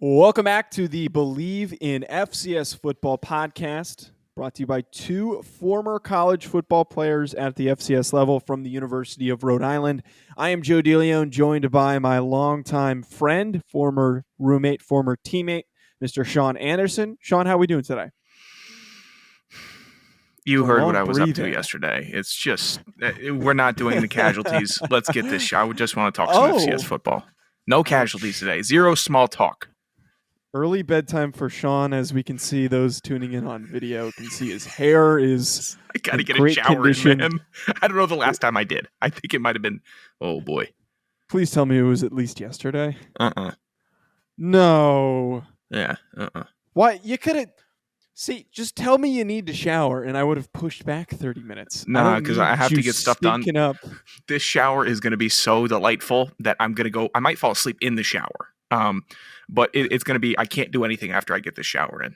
Welcome back to the Believe in FCS Football podcast, brought to you by two former college football players at the FCS level from the University of Rhode Island. I am Joe DeLeone, joined by my longtime friend, former roommate, former teammate, Mr. Sean Anderson. Sean, how are we doing today? You heard what I was up to yesterday. It's just, we're not doing the casualties. Let's get this show. I just want to talk some FCS football. No casualties today. Zero small talk. Early bedtime for Sean, as we can see, those tuning in on video can see his hair is I got to get a shower in, man. I don't know the last time I did. I think it might have been, oh boy. Please tell me it was at least yesterday. No. Yeah, Why? You could have... See, just tell me you need to shower, and I would have pushed back 30 minutes. Nah, because I have to get stuff done. Up. This shower is going to be so delightful that I'm going to go... I might fall asleep in the shower. But it's going to be... I can't do anything after I get this shower in.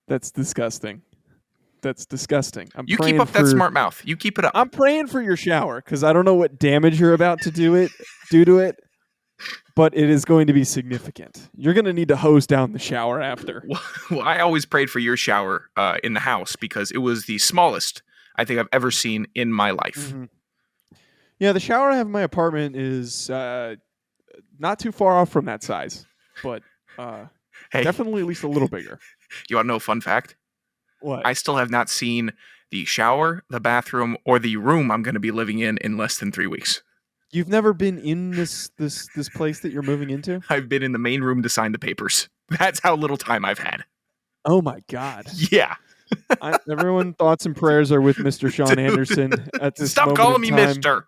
That's disgusting. That's disgusting. You keep up that smart mouth. You keep it up. I'm praying for your shower, because I don't know what damage you're about to do to it. But it is going to be significant. You're going to need to hose down the shower after. Well, I always prayed for your shower in the house because it was the smallest I think I've ever seen in my life. Mm-hmm. Yeah, the shower I have in my apartment is not too far off from that size, but definitely at least a little bigger. You want to know a fun fact? What? I still have not seen the shower, the bathroom, or the room I'm going to be living in less than 3 weeks. You've never been in this place that you're moving into? I've been in the main room to sign the papers. That's how little time I've had. Oh, my God. Yeah. Everyone, thoughts and prayers are with Mr. Sean Anderson at this Stop moment calling me in time. mister.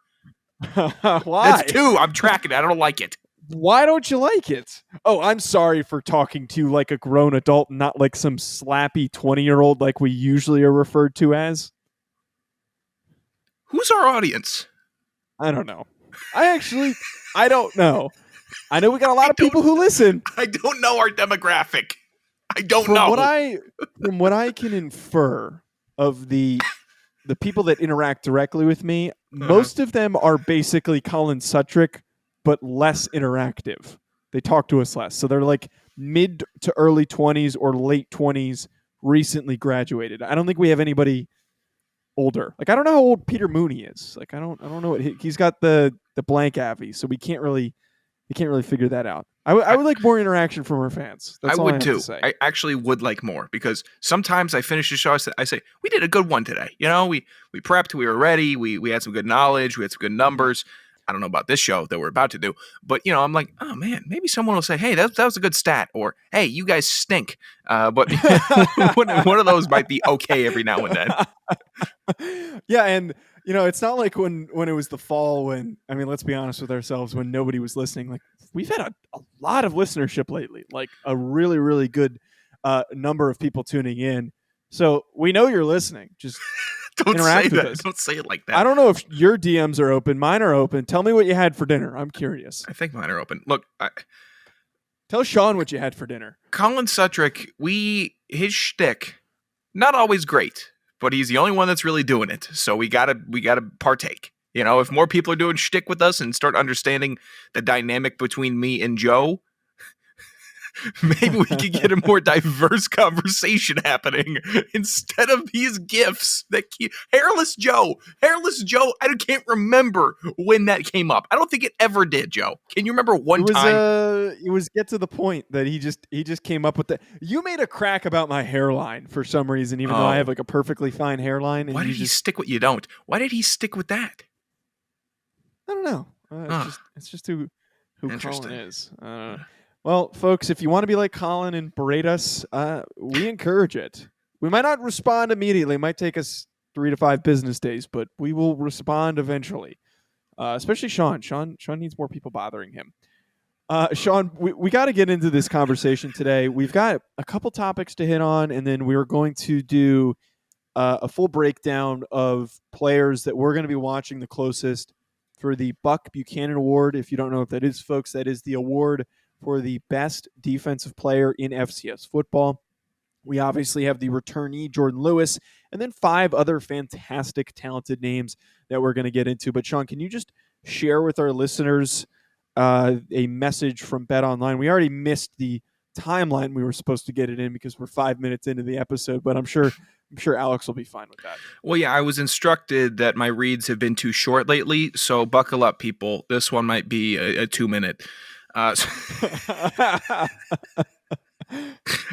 Why? That's two. I'm tracking it. I don't like it. Why don't you like it? Oh, I'm sorry for talking to you like a grown adult, not like some slappy 20-year-old like we usually are referred to as. Who's our audience? I don't know. I don't know. I know we got a lot of people who listen. I don't know our demographic. I don't know. From what I can infer of the people that interact directly with me, most of them are basically Colin Sutrick, but less interactive. They talk to us less. So they're like mid to early 20s or late 20s, recently graduated. I don't think we have anybody older. Like, I don't know how old Peter Mooney is. Like, I don't know what he's got the blank Avi, so we can't really figure that out. I would like more interaction from our fans. That's all I would too. I actually would like more because sometimes I finish the show. I say we did a good one today. You know, we prepped, we were ready, we had some good knowledge, we had some good numbers. I don't know about this show that we're about to do, but you know, I'm like, oh man, maybe someone will say, hey, that was a good stat, or hey, you guys stink. But one of those might be okay every now and then. Yeah, and you know, it's not like when it was the fall. Let's be honest with ourselves. When nobody was listening, like we've had a lot of listenership lately, like a really really good number of people tuning in. So we know you're listening. Just Don't interact say with that. us. Don't say it like that. I don't know if your DMs are open. Mine are open. Tell me what you had for dinner. I'm curious. I think mine are open. Look, tell Sean what you had for dinner. Colin Sutrick, his shtick, not always great, but he's the only one that's really doing it. So we gotta partake. You know, if more people are doing shtick with us and start understanding the dynamic between me and Joe, maybe we could get a more diverse conversation happening instead of these gifs that keep hairless Joe. I can't remember when that came up. I don't think it ever did, Joe. Can you remember one time? It was get to the point that he just came up with that. You made a crack about my hairline for some reason, even though I have like a perfectly fine hairline. And why did he stick with you don't? Why did he stick with that? I don't know. It's just who Colin is. Well, folks, if you want to be like Colin and berate us, we encourage it. We might not respond immediately. It might take us 3 to 5 business days, but we will respond eventually. Especially Sean. Sean needs more people bothering him. Sean, we got to get into this conversation today. We've got a couple topics to hit on, and then we're going to do a full breakdown of players that we're going to be watching the closest for the Buck Buchanan Award. If you don't know what that is, folks, that is the award for the best defensive player in FCS football. We obviously have the returnee, Jordan Lewis, and then 5 other fantastic, talented names that we're going to get into. But Sean, can you just share with our listeners a message from Bet Online. We already missed the timeline we were supposed to get it in because we're 5 minutes into the episode, but I'm sure Alex will be fine with that. Well, yeah, I was instructed that my reads have been too short lately, so buckle up, people. This one might be a 2-minute. And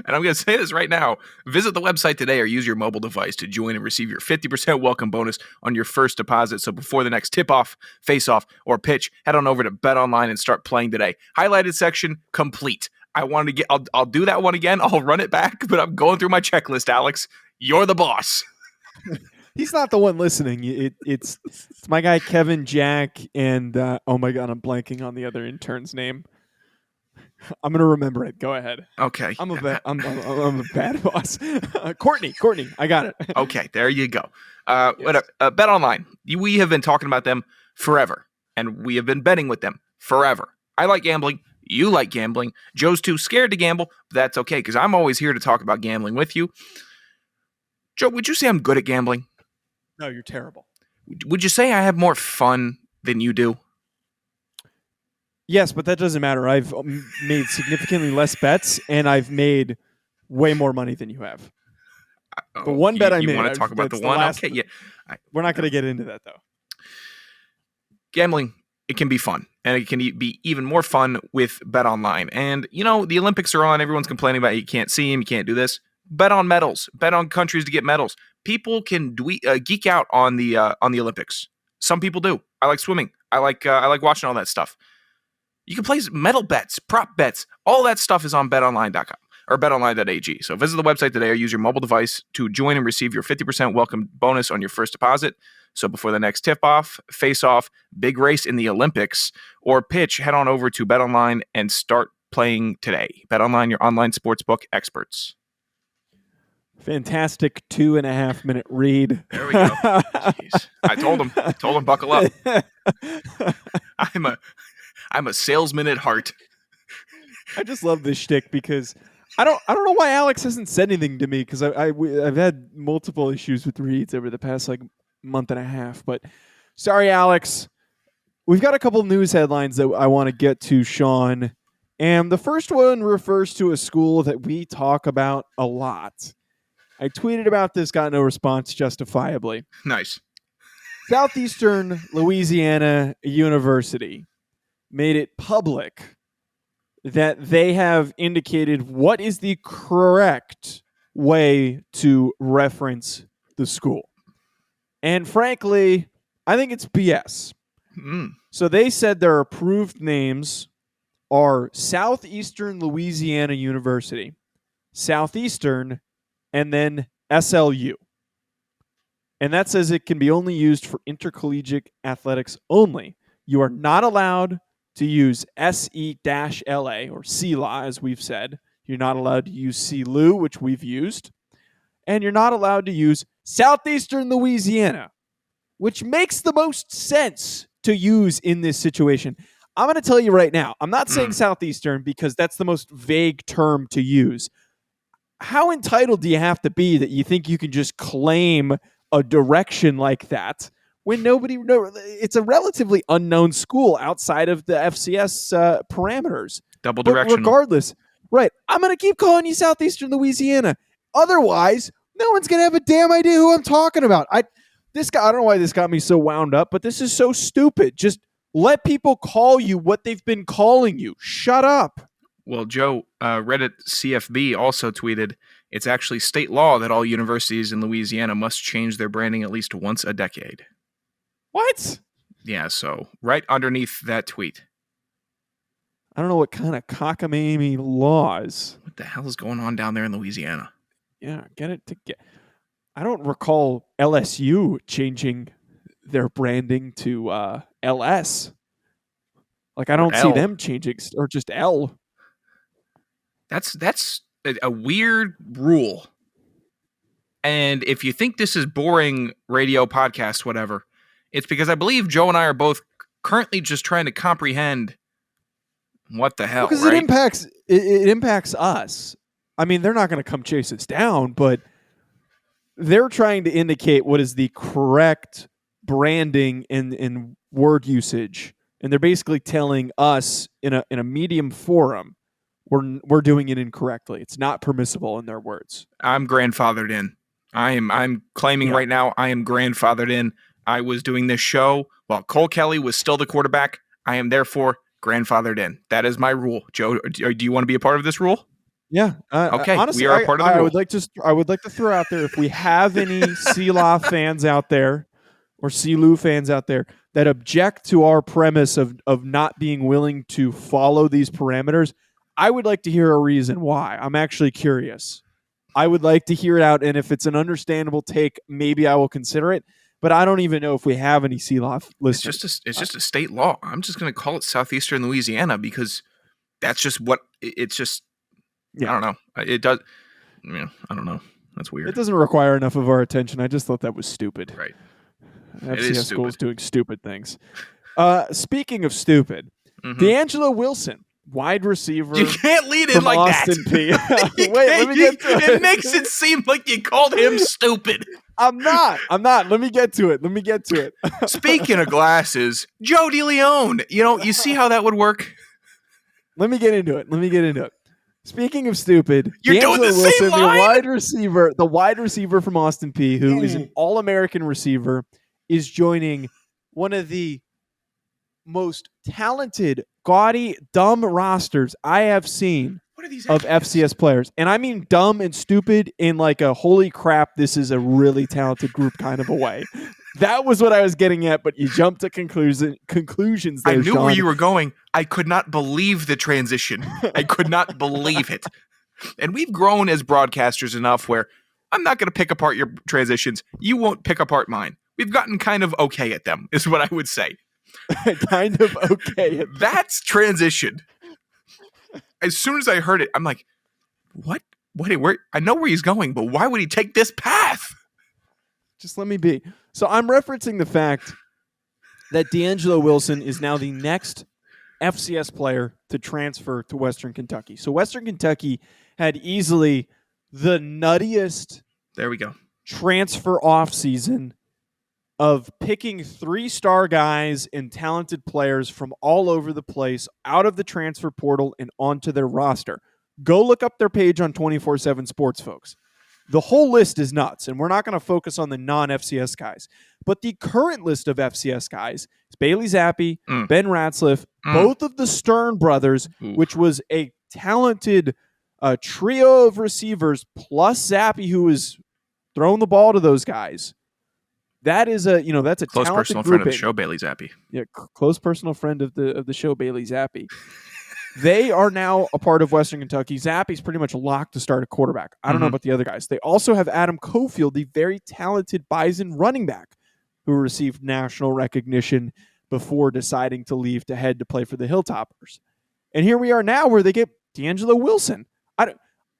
I'm going to say this right now. Visit the website today or use your mobile device to join and receive your 50% welcome bonus on your first deposit. So before the next tip-off, face-off, or pitch, head on over to Bet Online and start playing today. Highlighted section complete. I'll do that one again. I'll run it back, but I'm going through my checklist, Alex. You're the boss. He's not the one listening. It's my guy Kevin, Jack, and oh my God, I'm blanking on the other intern's name. I'm gonna remember it. Go ahead. Okay. I'm a bad boss. Courtney, I got it. Okay, there you go. Yes. Bet Online. We have been talking about them forever, and we have been betting with them forever. I like gambling. You like gambling. Joe's too scared to gamble. But that's okay, because I'm always here to talk about gambling with you. Joe, would you say I'm good at gambling? No, you're terrible. Would you say I have more fun than you do? Yes, but that doesn't matter. I've made significantly less bets, and I've made way more money than you have. The one bet I made. You want to talk about the one? Okay, yeah. We're not going to get into that, though. Gambling, it can be fun, and it can be even more fun with Bet Online. And, the Olympics are on. Everyone's complaining about you can't see them, you can't do this. Bet on medals. Bet on countries to get medals. People can geek out on the Olympics. Some people do. I like swimming. I like watching all that stuff. You can place medal bets, prop bets. All that stuff is on betonline.com or betonline.ag. So visit the website today or use your mobile device to join and receive your 50% welcome bonus on your first deposit. So before the next tip-off, face-off, big race in the Olympics, or pitch, head on over to BetOnline and start playing today. BetOnline, your online sportsbook experts. Fantastic 2.5 minute read. There we go. Jeez. I told him buckle up. I'm a salesman at heart. I just love this shtick because I don't know why Alex hasn't said anything to me because I've had multiple issues with reads over the past month and a half. But sorry, Alex. We've got a couple news headlines that I want to get to, Sean. And the first one refers to a school that we talk about a lot. I tweeted about this, got no response, justifiably. Nice. Southeastern Louisiana University made it public that they have indicated what is the correct way to reference the school. And frankly, I think it's BS. So they said their approved names are Southeastern Louisiana University, Southeastern, and then SLU. And that says it can be only used for intercollegiate athletics only. You are not allowed to use SE-LA or CLA, as we've said. You're not allowed to use CLU, which we've used. And you're not allowed to use Southeastern Louisiana, which makes the most sense to use in this situation. I'm going to tell you right now, I'm not saying Southeastern because that's the most vague term to use. How entitled do you have to be that you think you can just claim a direction like that when it's a relatively unknown school outside of the FCS parameters? Double directional. Regardless, right, I'm going to keep calling you Southeastern Louisiana. Otherwise, no one's going to have a damn idea who I'm talking about. I don't know why this got me so wound up, but this is so stupid. Just let people call you what they've been calling you. Shut up. Well, Joe, Reddit CFB also tweeted, it's actually state law that all universities in Louisiana must change their branding at least once a decade. What? Yeah, so right underneath that tweet. I don't know what kind of cockamamie laws. What the hell is going on down there in Louisiana? Yeah, I don't recall LSU changing their branding to LS. I don't see them changing, or just L. That's a weird rule. And if you think this is boring radio, podcast, whatever, it's because I believe Joe and I are both currently just trying to comprehend what the hell, because right? it impacts us. I mean, they're not going to come chase us down, but they're trying to indicate what is the correct branding and word usage and they're basically telling us in a medium forum we're doing it incorrectly. It's not permissible in their words. I'm grandfathered in. I'm claiming right now I am grandfathered in. I was doing this show while Cole Kelly was still the quarterback. I am therefore grandfathered in. That is my rule. Joe, do you want to be a part of this rule? Yeah. Okay. Honestly, we are a part of the rule. I would like to throw out there, if we have any CLA fans out there or CLU fans out there that object to our premise of not being willing to follow these parameters, I would like to hear a reason why. I'm actually curious. I would like to hear it out, and if it's an understandable take, maybe I will consider it. But I don't even know if we have any CLA listeners. It's just a state law. I'm just going to call it Southeastern Louisiana because that's just what it's just. Yeah. I don't know. It does. Yeah, I don't know. That's weird. It doesn't require enough of our attention. I just thought that was stupid. Right. FCS schools doing stupid things. Speaking of stupid, D'Angelo Wilson, wide receiver. You can't lead in like Austin that. Wait, let me get to it. It makes it seem like you called him stupid. I'm not. Let me get to it. Speaking of glasses, Joe DeLeone. You see how that would work? Let me get into it. Speaking of stupid, you're D'Angelo doing the Wilson, same line? the wide receiver from Austin Peay, who is an All-American receiver, is joining one of the most talented, gaudy, dumb rosters I have seen of FCS players. And I mean dumb and stupid in like a holy crap, this is a really talented group kind of a way. That was what I was getting at, but you jumped to conclusions there, I knew Sean. where you were going. I could not believe the transition. I could not believe it. And we've grown as broadcasters enough where I'm not going to pick apart your transitions. You won't pick apart mine. We've gotten kind of okay at them, is what I would say. Kind of okay. That's transition. As soon as I heard it, I'm like, what? Where? I know where he's going, but why would he take this path? Just let me be. So I'm referencing the fact that D'Angelo Wilson is now the next FCS player to transfer to Western Kentucky. So Western Kentucky had easily the nuttiest transfer offseason of picking 3-star guys and talented players from all over the place out of the transfer portal and onto their roster. Go look up their page on 24/7 Sports, folks. The whole list is nuts, and we're not going to focus on the non-FCS guys. But the current list of FCS guys is Bailey Zappi, Ben Ratzliff, both of the Stern brothers, which was a talented trio of receivers, plus Zappi, who is throwing the ball to those guys. That is that's a close talented personal grouping. Friend of the show, Bailey Zappi. Yeah, close personal friend of the show, Bailey Zappi. They are now a part of Western Kentucky. Zappi's pretty much locked to start a quarterback. I don't know about the other guys. They also have Adam Cofield, the very talented Bison running back, who received national recognition before deciding to leave to head to play for the Hilltoppers. And here we are now where they get D'Angelo Wilson.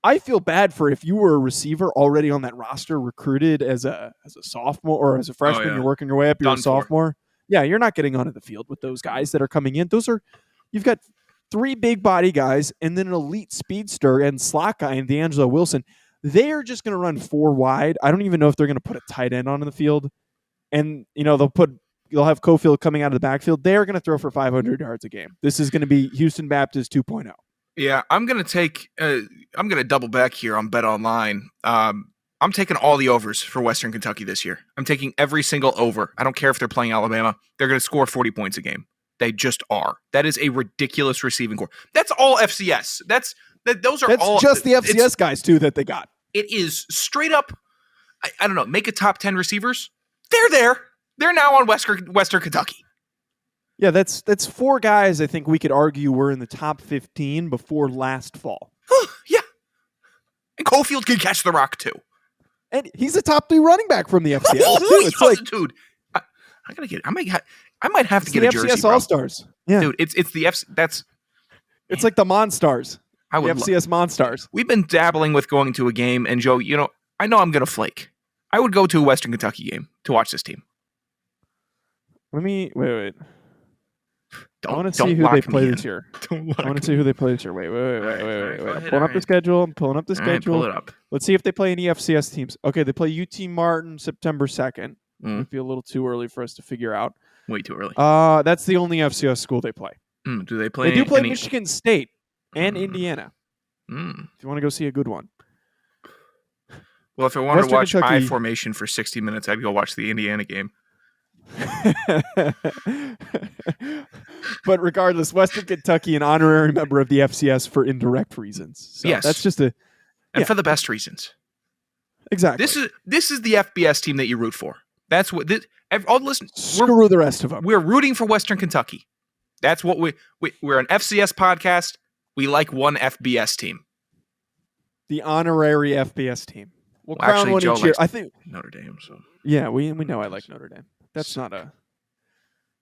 I feel bad for if you were a receiver already on that roster, recruited as a sophomore or as a freshman, you're working your way up, you're a sophomore. Yeah, you're not getting onto the field with those guys that are coming in. You've got 3 big body guys and then an elite speedster and slot guy in D'Angelo Wilson. They are just going to run 4 wide. I don't even know if they're going to put a tight end onto the field. And they'll have Cofield coming out of the backfield. They're going to throw for 500 yards a game. This is going to be Houston Baptist 2.0. Yeah, I'm going to double back here on Bet Online. I'm taking all the overs for Western Kentucky this year. I'm taking every single over. I don't care if they're playing Alabama. They're going to score 40 points a game. They just are. That is a ridiculous receiving core. That's all FCS. That's just the FCS guys too that they got. It is straight up. I don't know. Make a top 10 receivers. They're there. They're now on Western Kentucky. Yeah, that's 4 guys I think we could argue were in the top 15 before last fall. Yeah. And Cofield can catch the rock too. And he's a top 3 running back from the FCS. It's like, dude, I might have to get a jersey. FCS All-Stars. Yeah. Dude, it's the FCS. It's like the Monstars. The FCS Monstars. We've been dabbling with going to a game, and Joe, I know I'm going to flake. I would go to a Western Kentucky game to watch this team. Wait. I want to see who they play this year. Wait. I'm pulling up the schedule. Pull it up. Let's see if they play any FCS teams. Okay, they play UT Martin September 2nd. It might be a little too early for us to figure out. Way too early. That's the only FCS school they play. Do they play? They do play Michigan State and Indiana. If you want to go see a good one. Well, if I wanted to watch I formation for 60 minutes, I'd go watch the Indiana game. But regardless, Western Kentucky, an honorary member of the FCS for indirect reasons. So yes, that's just and for the best reasons. Exactly. This is the FBS team that you root for. That's what listen. Screw the rest of them. We're rooting for Western Kentucky. That's what we're an FCS podcast. We like one FBS team. The honorary FBS team. We'll crown actually, one each year. I think Notre Dame. So yeah, we know I like Notre Dame. That's not a.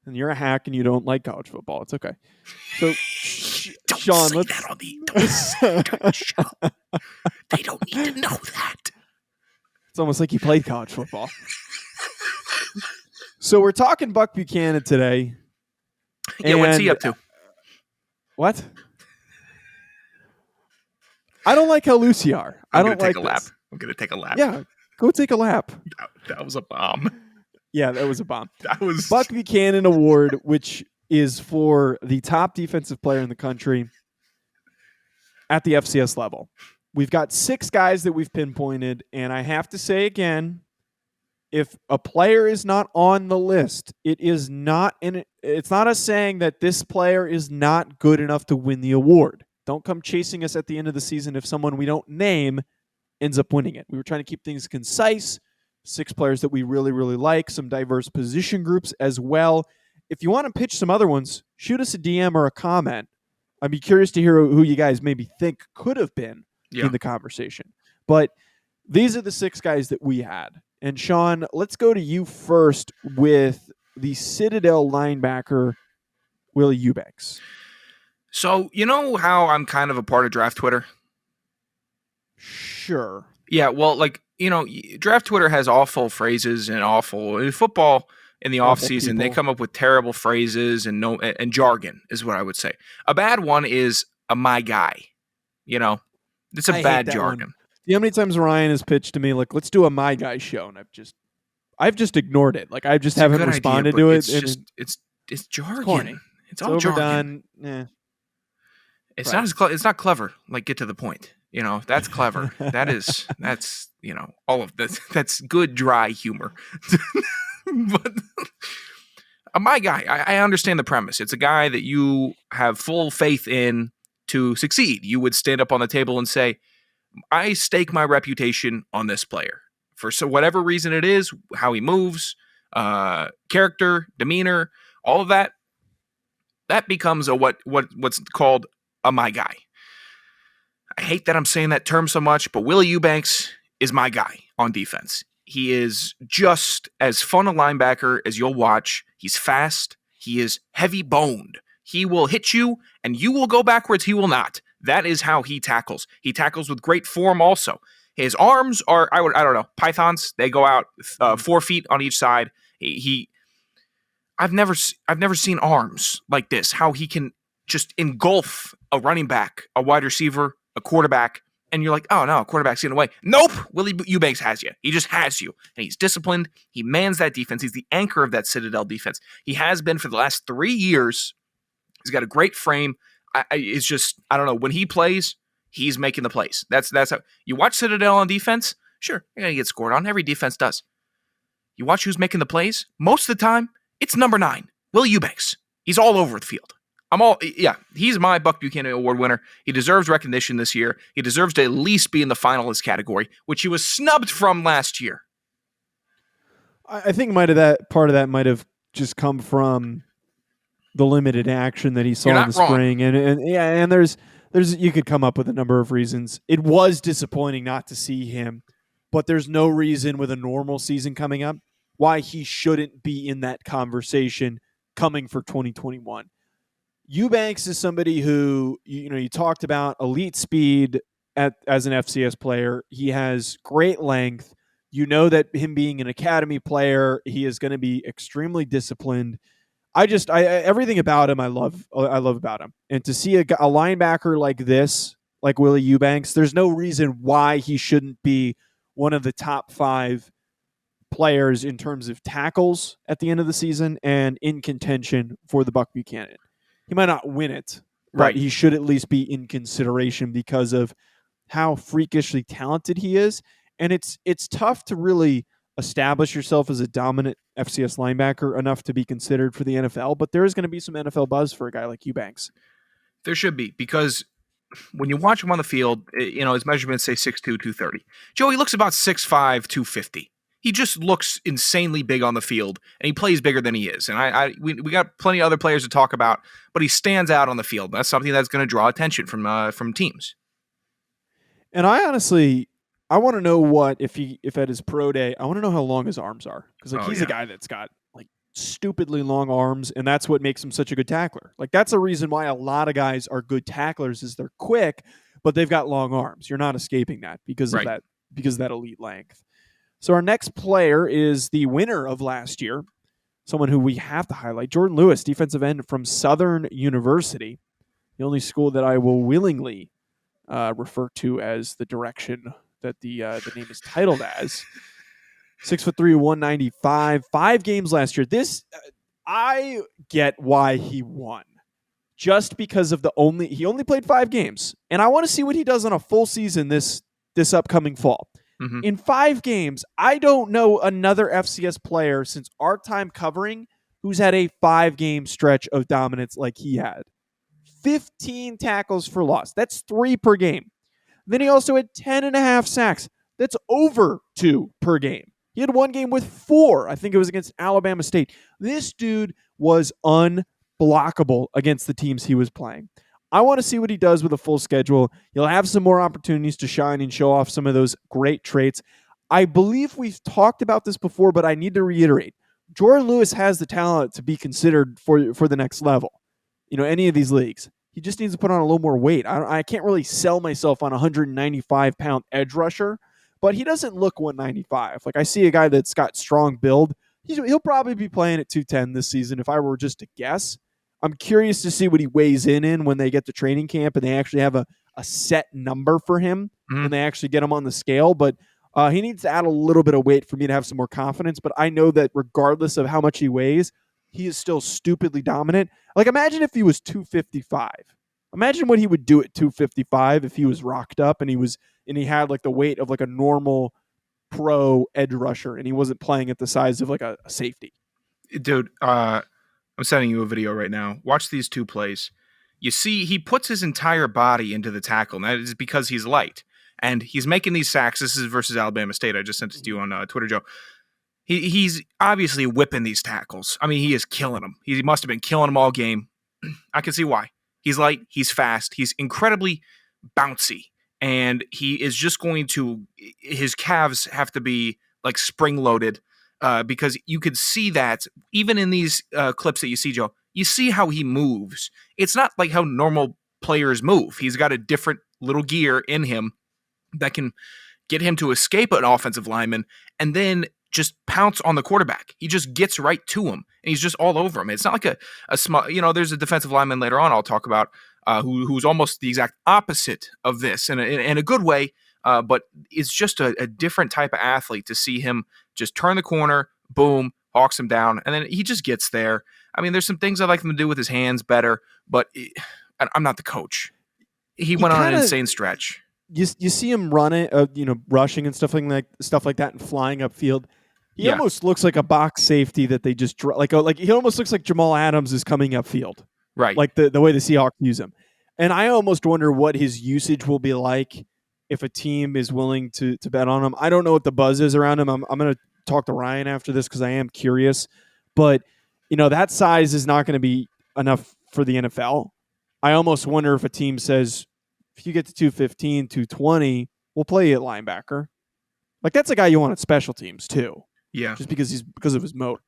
And you're a hack and you don't like college football. It's okay. So, Sean, let's. That on the show. They don't need to know that. It's almost like you played college football. So we're talking Buck Buchanan today. Yeah, what's he up to? What? I don't like how loose you are. I don't like this. I'm going to take a lap. Yeah, go take a lap. That was a bomb. Yeah, that was a bomb. That was Buck Buchanan Award, which is for the top defensive player in the country at the FCS level. We've got 6 guys that we've pinpointed, and I have to say again, if a player is not on the list, it's not us saying that this player is not good enough to win the award. Don't come chasing us at the end of the season if someone we don't name ends up winning it. We were trying to keep things concise. 6 players that we really, really like, some diverse position groups as well. If you want to pitch some other ones, shoot us a DM or a comment. I'd be curious to hear who you guys maybe think could have been in the conversation. But these are the 6 guys that we had. And Sean, let's go to you first with the Citadel linebacker, Willie Eubanks. So, you know how I'm kind of a part of Draft Twitter? Sure. Yeah, well, Draft Twitter has awful phrases and in football in the offseason, they come up with terrible phrases and jargon is what I would say. A bad one is a my guy. It's a bad jargon. One. You know how many times Ryan has pitched to me, like, let's do a my guy show, and I've just ignored it. Like, I just haven't responded to it. It's jargon. Corny. It's all overdone. Jargon. It's not it's not clever. Like, get to the point. That's clever. that's all of this. That's good, dry humor. But my guy, I understand the premise. It's a guy that you have full faith in to succeed. You would stand up on the table and say, I stake my reputation on this player for whatever reason it is, how he moves, character, demeanor, all of that. That becomes what's called a my guy. I hate that I'm saying that term so much, but Willie Eubanks is my guy on defense. He is just as fun a linebacker as you'll watch. He's fast. He is heavy boned. He will hit you and you will go backwards. He will not. That is how he tackles. He tackles with great form also. His arms are, I don't know, pythons. They go out 4 feet on each side. I've never seen arms like this. How he can just engulf a running back, a wide receiver, a quarterback, and you're like, oh no, quarterback's getting away. Nope, Willie Eubanks has you. He just has you. And he's disciplined. He mans that defense. He's the anchor of that Citadel defense. He has been for the last 3 years. He's got a great frame. It's just, I don't know, when he plays, he's making the plays. That's how you watch Citadel on defense. Sure, you're going to get scored on. Every defense does. You watch who's making the plays. Most of the time, it's number 9, Willie Eubanks. He's all over the field. He's my Buck Buchanan Award winner. He deserves recognition this year. He deserves to at least be in the finalist category, which he was snubbed from last year. I think part of that might have just come from the limited action that he saw in the spring. And there's you could come up with a number of reasons. It was disappointing not to see him, but there's no reason with a normal season coming up why he shouldn't be in that conversation coming for 2021. Eubanks is somebody who, you talked about elite speed as an FCS player. He has great length. You know that him being an academy player, he is going to be extremely disciplined. Everything about him, I love about him. And to see a linebacker like this, like Willie Eubanks, there's no reason why he shouldn't be one of the top 5 players in terms of tackles at the end of the season and in contention for the Buck Buchanan. He might not win it, but he should at least be in consideration because of how freakishly talented he is. And it's tough to really establish yourself as a dominant FCS linebacker enough to be considered for the NFL, but there is going to be some NFL buzz for a guy like Eubanks. There should be, because when you watch him on the field, his measurements say 6'2", 230. Joe, he looks about 6'5", 250. He just looks insanely big on the field, and he plays bigger than he is. And we got plenty of other players to talk about, but he stands out on the field. That's something that's going to draw attention from teams. And I honestly, I want to know if at his pro day, I want to know how long his arms are, because he's a guy that's got like stupidly long arms, and that's what makes him such a good tackler. Like that's a reason why a lot of guys are good tacklers is they're quick, but they've got long arms. You're not escaping that because of that elite length. So our next player is the winner of last year, someone who we have to highlight, Jordan Lewis, defensive end from Southern University, the only school that I will willingly refer to as the direction that the name is titled as. 6'3", 195, 5 games last year. This I get why he won, just because of he only played 5 games, and I want to see what he does on a full season this upcoming fall. Mm-hmm. In 5 games, I don't know another FCS player since our time covering who's had a 5-game stretch of dominance like he had. 15 tackles for loss. That's 3 per game. Then he also had 10.5 sacks. That's over 2 per game. He had 1 game with 4. I think it was against Alabama State. This dude was unblockable against the teams he was playing. I want to see what he does with a full schedule. He'll have some more opportunities to shine and show off some of those great traits. I believe we've talked about this before, but I need to reiterate. Jordan Lewis has the talent to be considered for the next level. Any of these leagues. He just needs to put on a little more weight. I can't really sell myself on a 195-pound edge rusher, but he doesn't look 195. Like I see a guy that's got strong build. He'll probably be playing at 210 this season if I were just to guess. I'm curious to see what he weighs in when they get to training camp and they actually have a set number for him when they actually get him on the scale. But he needs to add a little bit of weight for me to have some more confidence. But I know that regardless of how much he weighs, he is still stupidly dominant. Like imagine if he was 255. Imagine what he would do at 255 if he was rocked up and he had like the weight of like a normal pro edge rusher and he wasn't playing at the size of like a safety. Dude, I'm sending you a video right now. Watch these 2 plays. You see, he puts his entire body into the tackle, and that is because he's light. And he's making these sacks. This is versus Alabama State. I just sent it to you on Twitter, Joe. He's obviously whipping these tackles. I mean, he is killing them. He must have been killing them all game. I can see why. He's light. He's fast. He's incredibly bouncy. And he is just going to – his calves have to be like spring-loaded. Because you could see that even in these clips that you see, Joe, you see how he moves. It's not like how normal players move. He's got a different little gear in him that can get him to escape an offensive lineman and then just pounce on the quarterback. He just gets right to him, and he's just all over him. It's not like a small, there's a defensive lineman later on I'll talk about who's almost the exact opposite of this in a good way. But it's just a different type of athlete to see him just turn the corner, boom, hawks him down, and then he just gets there. I mean, there's some things I'd like him to do with his hands better, but I'm not the coach. He went on an insane stretch. You see him running, rushing and stuff like that, and flying upfield. He almost looks like a box safety that they just like he almost looks like Jamal Adams is coming upfield, right? Like the way the Seahawks use him, and I almost wonder what his usage will be like if a team is willing to bet on him. I don't know what the buzz is around him. I'm going to talk to Ryan after this because I am curious. But, that size is not going to be enough for the NFL. I almost wonder if a team says, if you get to 215, 220, we'll play you at linebacker. Like, that's a guy you want at special teams, too. Yeah. Just because of his motor.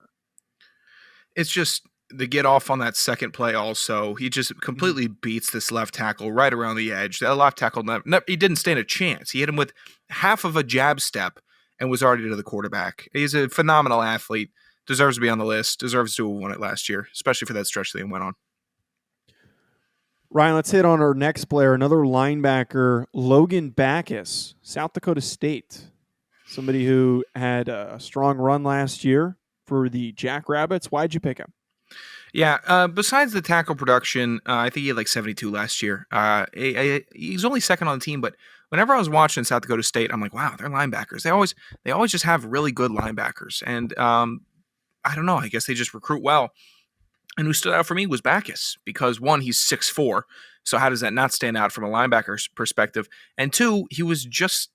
It's just the get off on that second play also. He just completely beats this left tackle right around the edge. That left tackle, he didn't stand a chance. He hit him with half of a jab step and was already to the quarterback. He's a phenomenal athlete. Deserves to be on the list. Deserves to have won it last year, especially for that stretch that he went on. Ryan, let's hit on our next player, another linebacker, Logan Backus, South Dakota State. somebody who had a strong run last year for the Jackrabbits. Why'd you pick him? Yeah, besides the tackle production, I think he had like 72 last year. He's only second on the team, but whenever I was watching South Dakota State, I'm like, wow, they're linebackers. They always just have really good linebackers, and I don't know. I guess they just recruit well. And who stood out for me was Backus because one, he's 6'4", so how does that not stand out from a linebacker's perspective? And two, he was just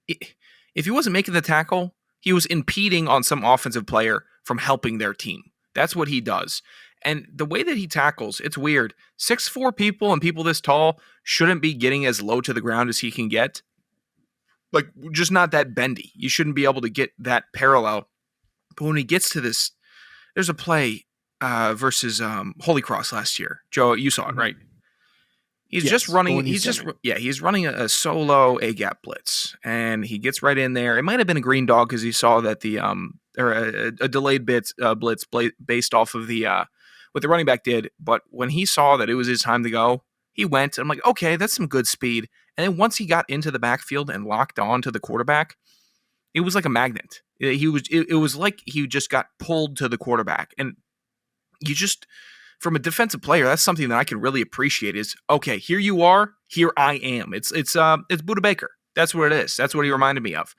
if he wasn't making the tackle, he was impeding on some offensive player from helping their team. That's what he does. And the way that he tackles, it's weird. 6'4" people and people this tall shouldn't be getting as low to the ground as he can get. Like, just not that bendy. You shouldn't be able to get that parallel. But when he gets to this, there's a play versus Holy Cross last year. Joe, you saw it, right? He's just running. He's running a solo A-gap blitz, and he gets right in there. It might have been a green dog because he saw that the or a delayed blitz based off of the what the running back did. But when he saw that it was his time to go, he went. I'm like, okay, that's some good speed. And then once he got into the backfield and locked on to the quarterback, it was like a magnet. It was like he just got pulled to the quarterback, and you just. From a defensive player, that's something that I can really appreciate is, okay, here you are, here I am. It's Buda Baker. That's what it is. That's what he reminded me of.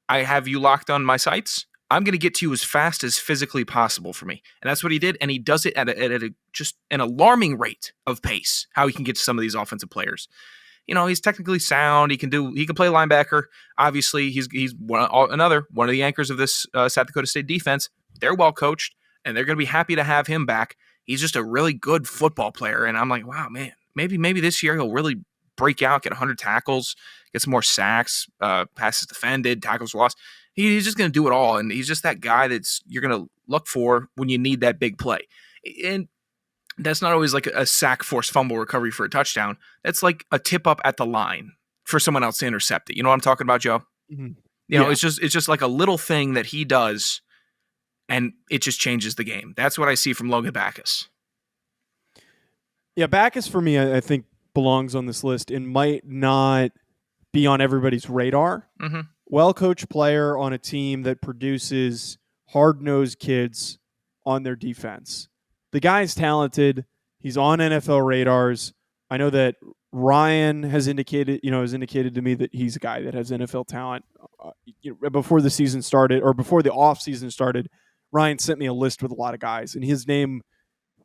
I have you locked on my sights. I'm going to get to you as fast as physically possible for me. And that's what he did. And he does it at a just an alarming rate of pace, how he can get to some of these offensive players. You know, he's technically sound. He can play linebacker. Obviously, he's another one of the anchors of this South Dakota State defense. They're well coached, and they're going to be happy to have him back. He's just a really good football player. And I'm like, wow, man, maybe this year he'll really break out, get 100 tackles, get some more sacks, passes defended, tackles lost. He's just going to do it all. And he's just that guy you're going to look for when you need that big play. And that's not always like a sack, forced fumble recovery for a touchdown. That's like a tip up at the line for someone else to intercept it. You know what I'm talking about, Joe? Mm-hmm. You know, it's just like a little thing that he does, and it just changes the game. That's what I see from Logan Backus. Yeah, Backus for me, I think belongs on this list and might not be on everybody's radar. Mm-hmm. Well-coached player on a team that produces hard-nosed kids on their defense. The guy's talented. He's on NFL radars. I know that Ryan has indicated to me that he's a guy that has NFL talent. Before the season started, or before the off season started, Ryan sent me a list with a lot of guys, and his name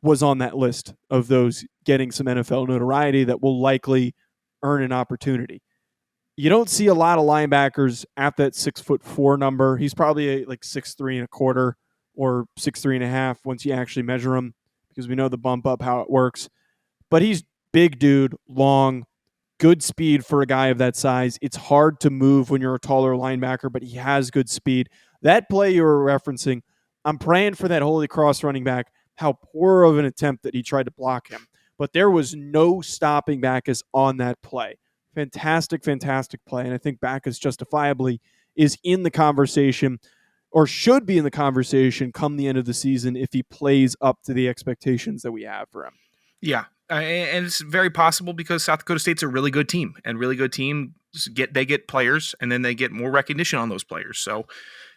was on that list of those getting some NFL notoriety that will likely earn an opportunity. You don't see a lot of linebackers at that 6'4" number. He's probably like 6'3.25" or 6'3.5" once you actually measure him, because we know the bump up, how it works. But he's big dude, long, good speed for a guy of that size. It's hard to move when you're a taller linebacker, but he has good speed. That play you were referencing, I'm praying for that Holy Cross running back, how poor of an attempt that he tried to block him. But there was no stopping Backus on that play. Fantastic, fantastic play. And I think Backus justifiably is in the conversation, or should be in the conversation come the end of the season if he plays up to the expectations that we have for him. Yeah, and it's very possible because South Dakota State's a really good team, and really good teams get players, and then they get more recognition on those players. So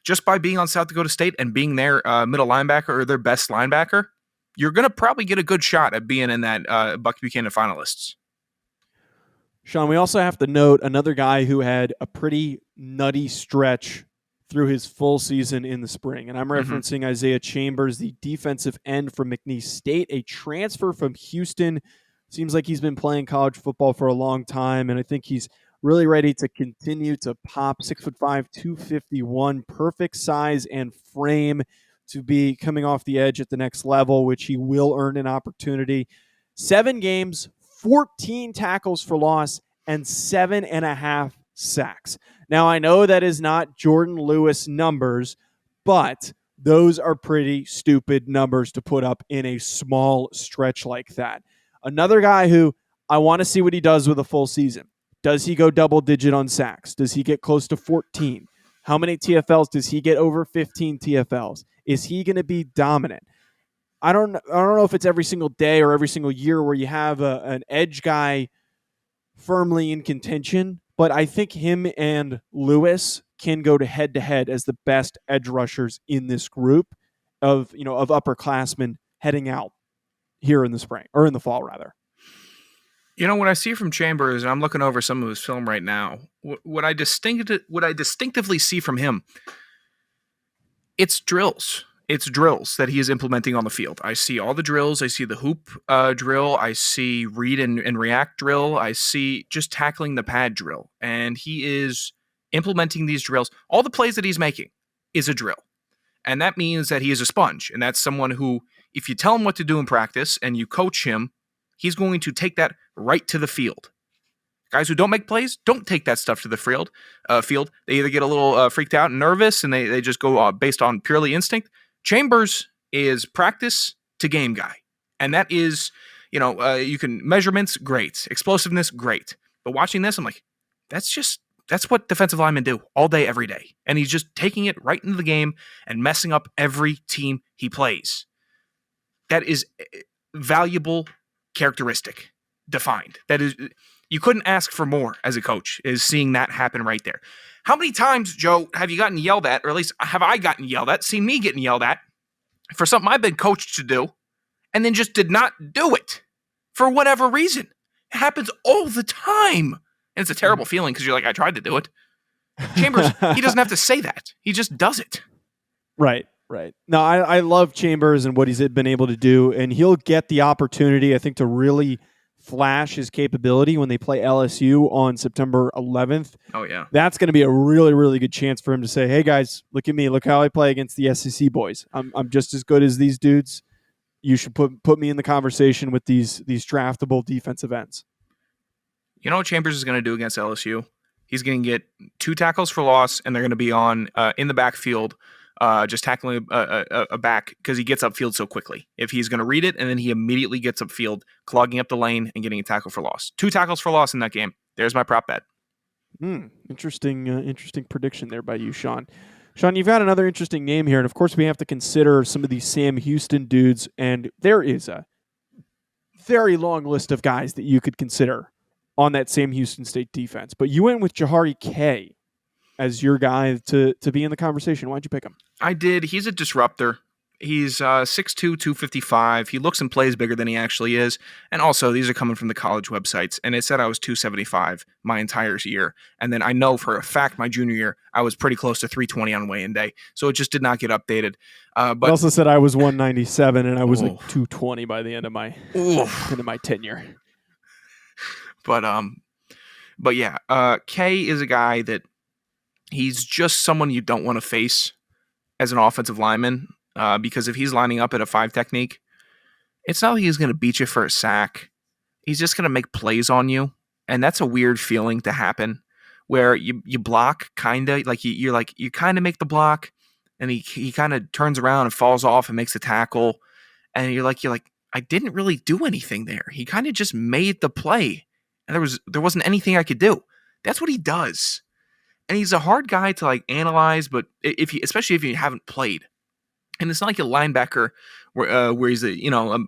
just by being on South Dakota State and being their middle linebacker or their best linebacker, you're going to probably get a good shot at being in that Buck Buchanan finalists. Sean, we also have to note another guy who had a pretty nutty stretch through his full season in the spring. And I'm referencing Isaiah Chambers, the defensive end from McNeese State, a transfer from Houston. Seems like he's been playing college football for a long time, and I think he's really ready to continue to pop. 6'5", 251, perfect size and frame to be coming off the edge at the next level, which he will earn an opportunity. 7 games, 14 tackles for loss, and 7.5 sacks. Now, I know that is not Jordan Lewis numbers, but those are pretty stupid numbers to put up in a small stretch like that. Another guy who I want to see what he does with a full season. Does he go double digit on sacks? Does he get close to 14? How many TFLs does he get? Over 15 TFLs. Is he going to be dominant? I don't know if it's every single day or every single year where you have an edge guy firmly in contention, but I think him and Lewis can go to head as the best edge rushers in this group of upperclassmen heading out here in the spring, or in the fall rather. What I see from Chambers, and I'm looking over some of his film right now, what I distinctively see from him, it's drills. It's drills that he is implementing on the field. I see all the drills. I see the hoop drill. I see read and react drill. I see just tackling the pad drill. And he is implementing these drills. All the plays that he's making is a drill. And that means that he is a sponge. And that's someone who, if you tell him what to do in practice and you coach him, he's going to take that right to the field. Guys who don't make plays don't take that stuff to the field. They either get a little freaked out and nervous, and they just go based on purely instinct. Chambers is practice to game guy. And that is, you can measurements, great. Explosiveness, great. But watching this, I'm like, that's what defensive linemen do all day, every day. And he's just taking it right into the game and messing up every team he plays. That is valuable characteristic defined. That is, you couldn't ask for more as a coach, is seeing that happen right there. How many times, Joe, have you gotten yelled at, or at least have I gotten yelled at, seen me getting yelled at for something I've been coached to do, and then just did not do it for whatever reason? It happens all the time. And it's a terrible feeling because you're like, I tried to do it. Chambers, he doesn't have to say that. He just does it. Right. No, I love Chambers and what he's been able to do, and he'll get the opportunity, I think, to really flash his capability when they play LSU on September 11th. Oh, yeah. That's going to be a really, really good chance for him to say, hey, guys, look at me. Look how I play against the SEC boys. I'm just as good as these dudes. You should put me in the conversation with these draftable defensive ends. You know what Chambers is going to do against LSU? He's going to get 2 tackles for loss, and they're going to be on in the backfield, just tackling a back because he gets upfield so quickly. If he's going to read it, and then he immediately gets upfield, clogging up the lane and getting a tackle for loss. 2 tackles for loss in that game. There's my prop bet. Interesting prediction there by you, Sean. Sean, you've got another interesting name here, and of course we have to consider some of these Sam Houston dudes, and there is a very long list of guys that you could consider on that Sam Houston State defense. But you went with Jahari K as your guy to be in the conversation. Why'd you pick him? I did. He's a disruptor. He's 6'2", 255. He looks and plays bigger than he actually is. And also, these are coming from the college websites. And it said I was 275 my entire year. And then I know for a fact my junior year, I was pretty close to 320 on weigh-in day. So it just did not get updated. But it also said I was 197 and I was like 220 by the end of my tenure. But yeah, K is a guy that he's just someone you don't want to face as an offensive lineman, because if he's lining up at a 5 technique, it's not like he's going to beat you for a sack. He's just going to make plays on you, and that's a weird feeling to happen, where you block kind of like you kind of make the block, and he kind of turns around and falls off and makes a tackle, and you're like I didn't really do anything there. He kind of just made the play. And there wasn't anything I could do. That's what he does. And he's a hard guy to like analyze, but especially if you haven't played. And it's not like a linebacker where he's a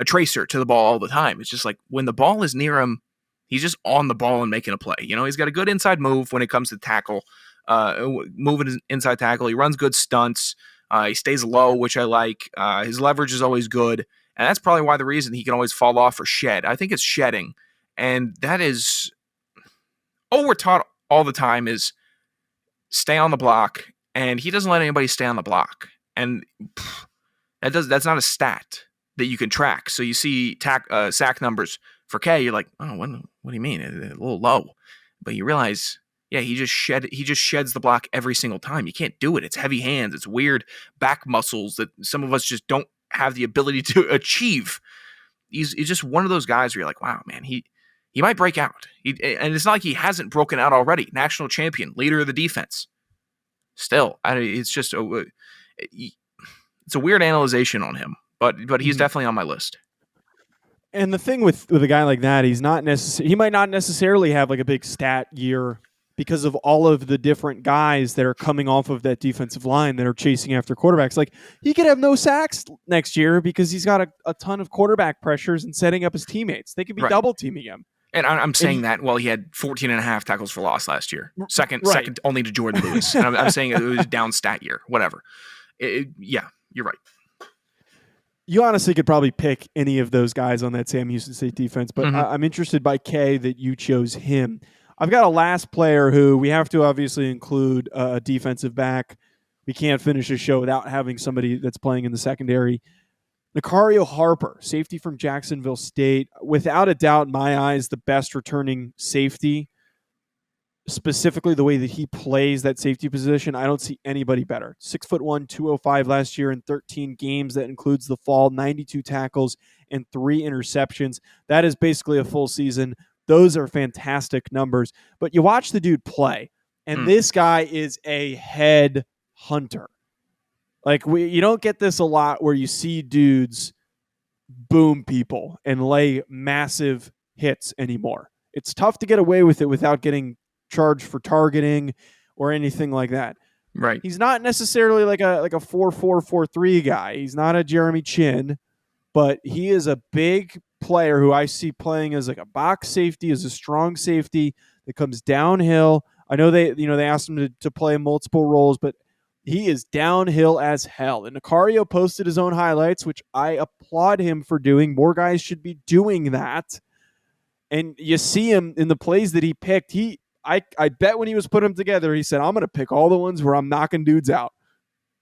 tracer to the ball all the time. It's just like when the ball is near him, he's just on the ball and making a play. He's got a good inside move when it comes to tackle, moving his inside tackle. He runs good stunts. He stays low, which I like. His leverage is always good. And that's probably why the reason he can always fall off or shed. I think it's shedding. And that is all we're taught all the time is stay on the block, and he doesn't let anybody stay on the block. And that's not a stat that you can track. So you see sack numbers for K, you're like, oh, what do you mean? A little low. But you realize, yeah, he just sheds the block every single time. You can't do it. It's heavy hands. It's weird back muscles that some of us just don't have the ability to achieve. He's just one of those guys where you're like, wow, man, he might break out. And it's not like he hasn't broken out already. National champion, leader of the defense. Still, it's just it's a weird analyzation on him, but he's definitely on my list. And the thing with a guy like that, he might not necessarily have like a big stat year because of all of the different guys that are coming off of that defensive line that are chasing after quarterbacks. Like, he could have no sacks next year because he's got a ton of quarterback pressures and setting up his teammates. They could be double teaming him. And I'm saying that while he had 14 and a half tackles for loss last year. Second only to Jordan Lewis. And I'm saying it was down stat year, whatever. Yeah, you're right. You honestly could probably pick any of those guys on that Sam Houston State defense, but I'm interested by Kay that you chose him. I've got a last player who we have to obviously include a defensive back. We can't finish a show without having somebody that's playing in the secondary. Nicario Harper, safety from Jacksonville State. Without a doubt, in my eyes, the best returning safety. Specifically, the way that he plays that safety position, I don't see anybody better. 6'1", 205 last year in 13 games. That includes the fall, 92 tackles and 3 interceptions. That is basically a full season. Those are fantastic numbers. But you watch the dude play, and this guy is a head hunter. Like, you don't get this a lot where you see dudes boom people and lay massive hits anymore. It's tough to get away with it without getting charged for targeting or anything like that. Right. He's not necessarily like a 4-4, 4-3 guy. He's not a Jeremy Chin, but he is a big player who I see playing as like a box safety, as a strong safety that comes downhill. I know they asked him to play multiple roles, but he is downhill as hell. And Nicario posted his own highlights, which I applaud him for doing. More guys should be doing that. And you see him in the plays that he picked. I bet when he was putting them together, he said, I'm going to pick all the ones where I'm knocking dudes out.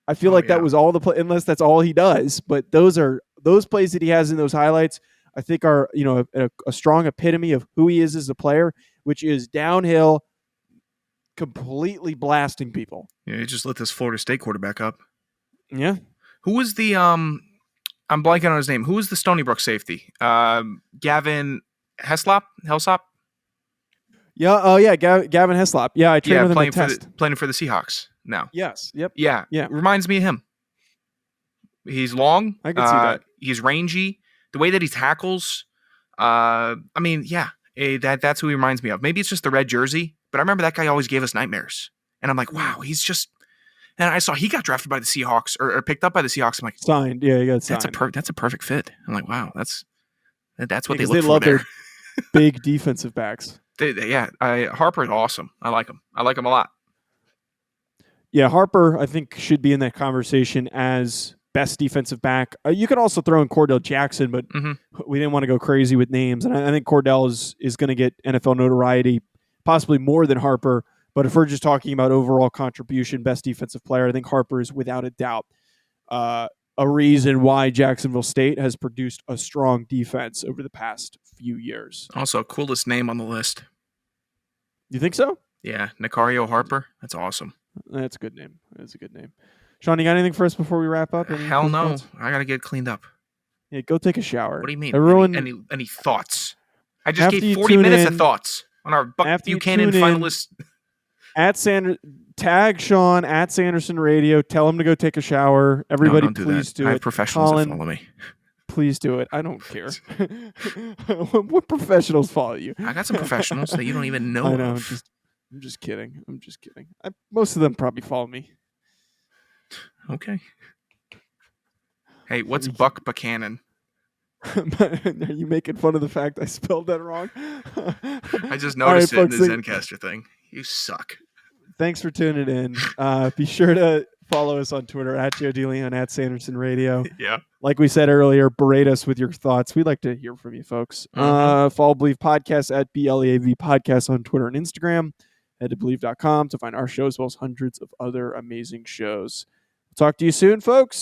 I feel that was all the play, unless that's all he does. But those plays that he has in those highlights, I think are a strong epitome of who he is as a player, which is downhill, completely blasting people. Yeah, he just lit this Florida State quarterback up. Yeah. Who was the I'm blanking on his name. Who was the Stony Brook safety? Gavin Hellsop? Yeah. Oh yeah, Gavin Heslop. Yeah, I trained with him playing for the Seahawks now. Yes. Yep. Yeah. Reminds me of him. He's long. I can see that. He's rangy. The way that he tackles. That's who he reminds me of. Maybe it's just the red jersey, but I remember that guy always gave us nightmares. And I'm like, wow, he's just. And I saw he got drafted by the Seahawks or picked up by the Seahawks. I'm like, signed. Yeah, he got signed. That's a perfect fit. I'm like, wow, that's what they look for love there. Their big defensive backs. Harper's awesome. I like him. I like him a lot. Yeah, Harper, I think, should be in that conversation as best defensive back. You can also throw in Cordell Jackson, but we didn't want to go crazy with names. And I think Cordell is going to get NFL notoriety, possibly more than Harper. But if we're just talking about overall contribution, best defensive player, I think Harper is without a doubt a reason why Jacksonville State has produced a strong defense over the past few years. Also, coolest name on the list. You think so? Yeah, Nicario Harper. That's awesome. That's a good name. That's a good name. Sean, you got anything for us before we wrap up? Hell no. Thoughts? I got to get cleaned up. Yeah, go take a shower. What do you mean? Everyone, any thoughts? I just gave 40 minutes of thoughts on our Buck Buchanan finalist. Tag Sean at Sanderson Radio. Tell him to go take a shower. Everybody, please do it. I have professionals that follow me. Please do it. I don't care. What professionals follow you? I got some professionals that you don't even know. I know. I'm just kidding. Most of them probably follow me. Okay. Hey, what's Buck Buchanan? Are you making fun of the fact I spelled that wrong? I just noticed it in the Zencaster thing. You suck. Thanks for tuning in. Be sure to follow us on Twitter at DeLeone at Sanderson Radio. Yeah. Like we said earlier, berate us with your thoughts. We'd like to hear from you folks. Follow Believe Podcast at BLEAV Podcast on Twitter and Instagram. Head to Believe.com to find our show as well as hundreds of other amazing shows. Talk to you soon, folks.